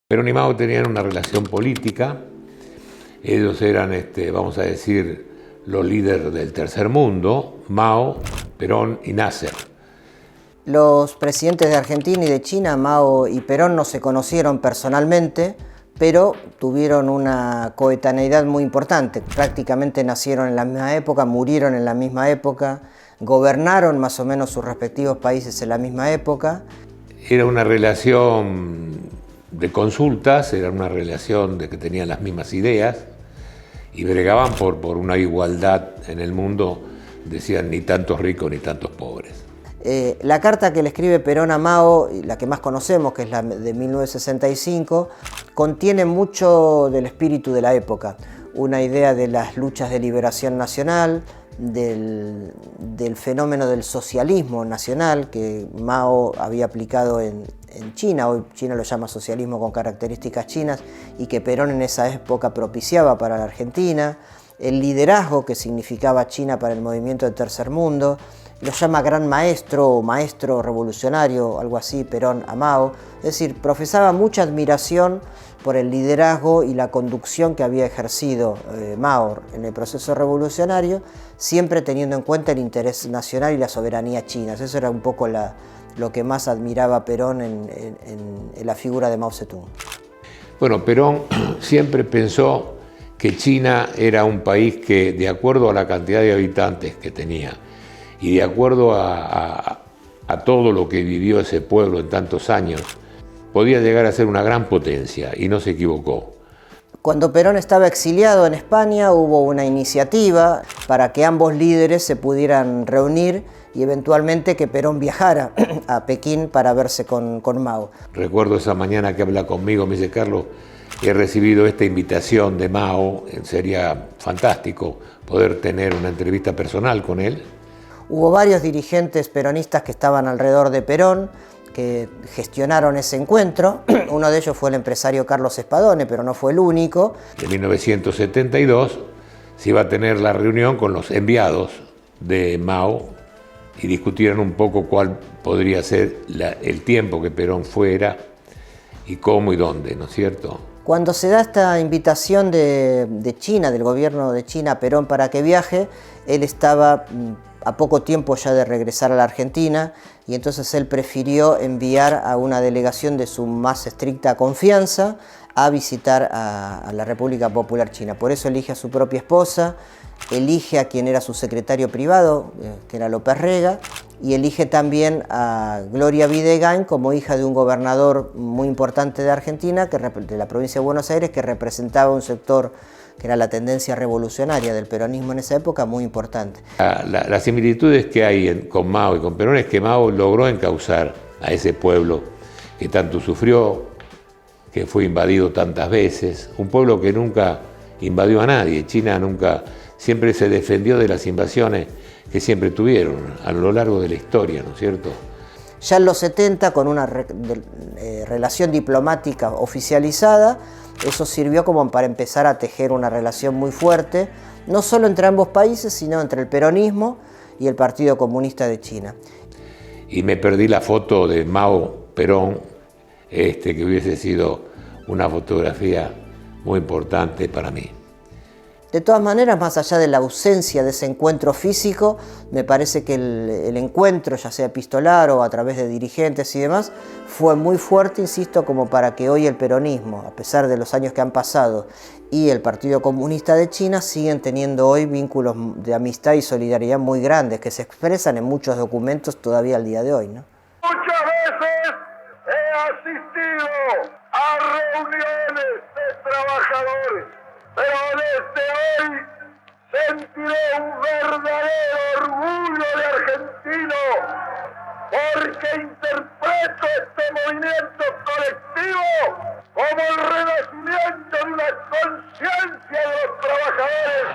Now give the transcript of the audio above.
Perón y Mao tenían una relación política. Ellos eran, vamos a decir, los líderes del tercer mundo, Mao, Perón y Nasser. Los presidentes de Argentina y de China, Mao y Perón, no se conocieron personalmente, pero tuvieron una coetaneidad muy importante. Prácticamente nacieron en la misma época, murieron en la misma época, gobernaron más o menos sus respectivos países en la misma época. Era una relación de consultas, era una relación de que tenían las mismas ideas y bregaban por una igualdad en el mundo, decían ni tantos ricos ni tantos pobres. La carta que le escribe Perón a Mao, la que más conocemos, que es la de 1965, contiene mucho del espíritu de la época, una idea de las luchas de liberación nacional, del fenómeno del socialismo nacional que Mao había aplicado en China. Hoy China lo llama socialismo con características chinas, y que Perón en esa época propiciaba para la Argentina, el liderazgo que significaba China para el movimiento del tercer mundo. Lo llama gran maestro o maestro revolucionario, algo así, Perón a Mao. Es decir, profesaba mucha admiración por el liderazgo y la conducción que había ejercido Mao en el proceso revolucionario, siempre teniendo en cuenta el interés nacional y la soberanía china. Eso era un poco lo que más admiraba Perón en la figura de Mao Zedong. Bueno, Perón siempre pensó que China era un país que, de acuerdo a la cantidad de habitantes que tenía y de acuerdo a todo lo que vivió ese pueblo en tantos años, podía llegar a ser una gran potencia, y no se equivocó. Cuando Perón estaba exiliado en España, hubo una iniciativa para que ambos líderes se pudieran reunir y eventualmente que Perón viajara a Pekín para verse con Mao. Recuerdo esa mañana que habla conmigo, me dice: Carlos, he recibido esta invitación de Mao, sería fantástico poder tener una entrevista personal con él. Hubo varios dirigentes peronistas que estaban alrededor de Perón, que gestionaron ese encuentro. Uno de ellos fue el empresario Carlos Spadone, pero no fue el único. En 1972 se iba a tener la reunión con los enviados de Mao y discutieron un poco cuál podría ser el tiempo que Perón fuera y cómo y dónde, ¿no es cierto? Cuando se da esta invitación de China, del gobierno de China a Perón para que viaje, él estaba a poco tiempo ya de regresar a la Argentina, y entonces él prefirió enviar a una delegación de su más estricta confianza a visitar a la República Popular China. Por eso elige a su propia esposa, elige a quien era su secretario privado, que era López Rega, y elige también a Gloria Videgain como hija de un gobernador muy importante de Argentina, de la provincia de Buenos Aires, que representaba un sector que era la tendencia revolucionaria del peronismo en esa época, muy importante. Las similitudes que hay con Mao y con Perón es que Mao logró encauzar a ese pueblo que tanto sufrió, que fue invadido tantas veces, un pueblo que nunca invadió a nadie. China nunca, siempre se defendió de las invasiones que siempre tuvieron a lo largo de la historia, ¿no es cierto? Ya en los 70, con una relación diplomática oficializada, eso sirvió como para empezar a tejer una relación muy fuerte, no solo entre ambos países, sino entre el peronismo y el Partido Comunista de China. Y me perdí la foto de Mao-Perón, que hubiese sido una fotografía muy importante para mí. De todas maneras, más allá de la ausencia de ese encuentro físico, me parece que el encuentro, ya sea epistolar o a través de dirigentes y demás, fue muy fuerte, insisto, como para que hoy el peronismo, a pesar de los años que han pasado, y el Partido Comunista de China siguen teniendo hoy vínculos de amistad y solidaridad muy grandes, que se expresan en muchos documentos todavía al día de hoy, ¿no? Muchas veces he asistido a reuniones de trabajadores, pero desde hoy sentiré un verdadero orgullo de argentino, porque interpreto este movimiento colectivo como el renacimiento de una conciencia de los trabajadores.